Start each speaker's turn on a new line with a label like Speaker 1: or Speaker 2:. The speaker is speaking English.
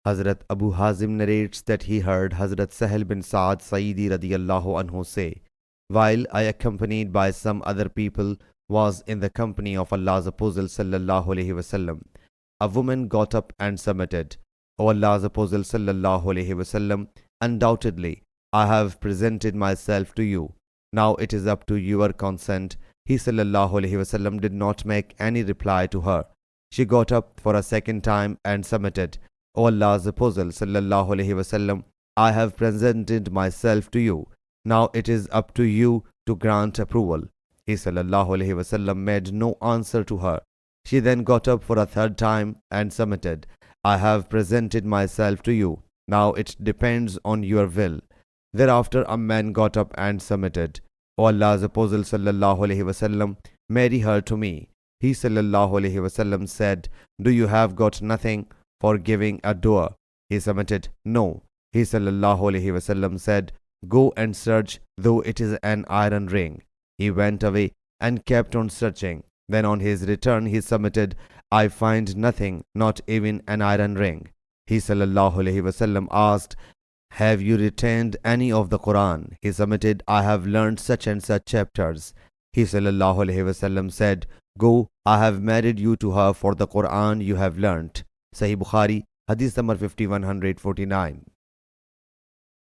Speaker 1: Hazrat Abu Hazim narrates that he heard Hazrat Sahil bin Sa'ad Saidi radiyallahu anhu say, while I accompanied by some other people was in the company of Allah's Apostle sallallahu alaihi wasallam, a woman got up and submitted, O Allah's Apostle sallallahu alaihi wasallam, undoubtedly I have presented myself to you. Now it is up to your consent. He sallallahu alaihi wasallam did not make any reply to her. She got up for a second time and submitted, O Allah's Apostle sallallahu alaihi wasallam, I have presented myself to you. Now it is up to you to grant approval. He sallallahu alaihi wasallam made no answer to her. She then got up for a third time and submitted, I have presented myself to you. Now it depends on your will. Thereafter a man got up and submitted, O Allah's Apostle sallallahu alaihi wasallam, marry her to me. He sallallahu alaihi wasallam said, do you have got nothing for giving a dua? He submitted, no. He sallallahu alaihi wasallam said, go and search, though it is an iron ring. He went away and kept on searching. Then on his return he submitted, I find nothing, not even an iron ring. He sallallahu alaihi wasallam asked, have you retained any of the Quran? He submitted, I have learned such and such chapters. He sallallahu alaihi wasallam said, go, I have married you to her for the Quran you have learnt. Sahih Bukhari, Hadith number 5149.